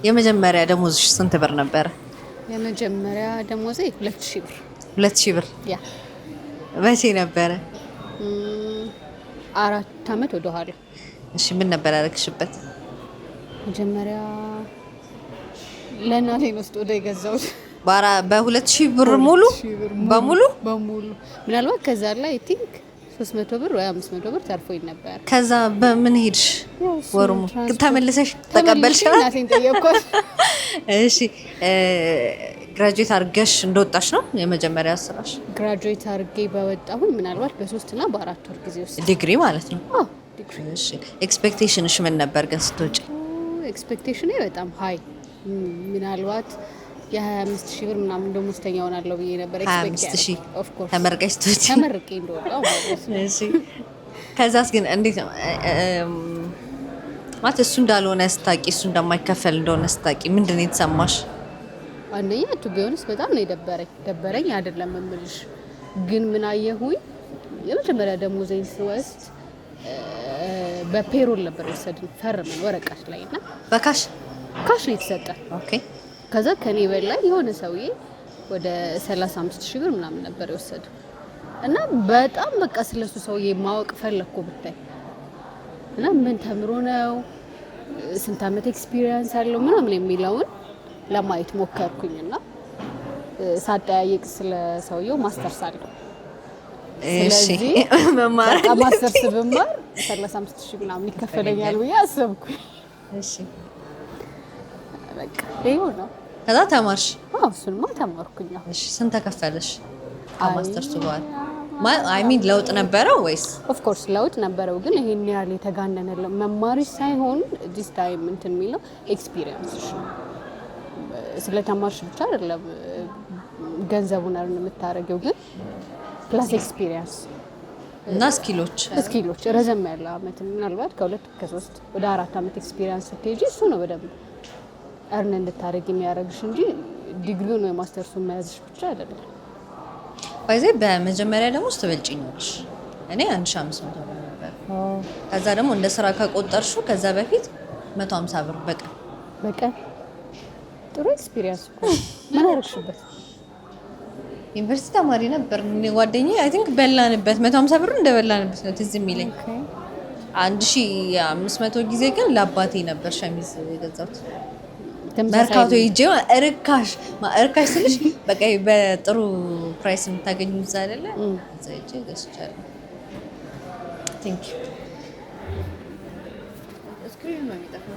የመጀመሪያ ደሞዝሽ ስንት ብር ነበር? የመጀመሪያ ደሞዜ 2000 ብር። 2000 ብር ያ መቼ ነበረ? 4 አመት ወደ ኋላ። እሺ ምን ነበር ያደረግሽበት? መጀመሪያ ለእናቴ ነው ስጦታ የገዛሁት። በ2000 ብር ሙሉ በሙሉ በሙሉ ምናልባት ከዛ ላይ አይ ቲንክ 300 ብር ወይ 500 ብር ተርፎኝ ነበር። ከዛ በምን ሄድሽ? ወሩሙ ተመልሰሽ ተቀበልሽ? እናቴን ጠየቅኳት። እሺ ግራጁዌት አድርገሽ እንደወጣሽ ነው የመጀመሪያ ስራሽ? ግራጁዌት አድርጌ በወጣሁኝ ምናልባት በ3 እና በ4 ወር ጊዜ ውስጥ ዲግሪ ማለት ነው። ዲግሪ። እሺ ኤክስፔክቴሽንሽ ምን ነበር ግን ስትወጪ? ኤክስፔክቴሽኔ በጣም ሀይ ምናልባት የ25,000 ብር ምናምን ደሞዝተኛ ሆናለሁ ብዬ ነበር ኤክስፔክት 25,000 ኦፍ ኮርስ ተመርቀሽ ስትወጪ? ተመርቄ እንደወጣሁ ማለት ነው። እሺ ከዛስ ግን እንዴት ነው ማለት እሱ እንዳልሆነ ስታቂ እሱ እንደማይከፈል እንደሆነ ስታቂ ምንድን ነው የተሰማሽ? አንደኛ ቱ ቢሆንስ በጣም ነው ደበረኝ አይደለም የምልሽ፣ ግን ምን አየሁኝ የመጀመሪያ ደሞዜን ስወስድ በፔሮል ነበር የወሰድን ፈርመን ወረቀት ላይ እና በካሽ ነው የተሰጠን። ኦኬ ከዛ ከኔ በላይ የሆነ ሰውዬ ወደ 35,000 ብር ምናምን ነበር የወሰደው እና በጣም በቃ ስለሱ ሰውዬ ማወቅ ፈለኩ ብታይ እና ምን ተምሮ ነው ስንት አመት ኤክስፒሪየንስ አለው ምናምን የሚለውን ለማየት ሞከርኩኝና ሳጠያየቅ ስለ ሰውየው ማስተርስ አለው። ስለዚህ መማር ማስተርስ ብማር 35,000 ምናምን ይከፈለኛል ብዬ አሰብኩኝ። እሺ በቃ ይሄው ነው። ከዛ ተማርሽ? እሱንማ ተማርኩኝ። እሺ ስንት ተከፈለሽ ከማስተርሱ በኋላ? አይ ሚን ለውጥ ነበረው ወይስ? ኦፍ ኮርስ ለውጥ ነበረው፣ ግን ይሄን ያህል የተጋነነ መማርሽ ሳይሆን ዲስ ታይም እንትን የሚለው ኤክስፒሪየንስሽ ስለተማርሽ ብቻ አይደለም ገንዘቡን አርን የምታረጊው፣ ግን ፕላስ ኤክስፒሪየንስ እና ስኪሎች ረዘም ያለ አመት ምናልባት ከ2 ከ3 ወደ 4 አመት ኤክስፒሪየንስ ስትሄጂ እሱ ነው በደንብ አርን እንድታረጊ የሚያደርግሽ እንጂ ዲግሪውን ወይ ማስተርሱን መያዝሽ ብቻ አይደለም። ባይዜ በመጀመሪያ ደግሞ ስትበልጪኛለሽ እኔ 1500 ብር ነበር። ከዛ ደግሞ እንደ ስራ ከቆጠርሽው ከዛ በፊት 150 ብር በቀን ጥሩ ኤክስፒሪየንስ እኮ። ምን አደረግሽበት? ዩኒቨርሲቲ ተማሪ ነበር ጓደኛዬ አይ ቲንክ በላንበት 150 ብር እንደበላንበት ነው ትዝ የሚለኝ። 1500 ጊዜ ግን ለአባቴ ነበር ሸሚዝ የገዛሁት መርካቶ ሂጄ። እርካሽ ስልሽ በቃ በጥሩ ፕራይስ የምታገኙ እዛ አይደለ? እዛ ሂጄ ገዝቻለሁ። ቴንክ ዩ። ስክሪን ነው የሚጠፋው።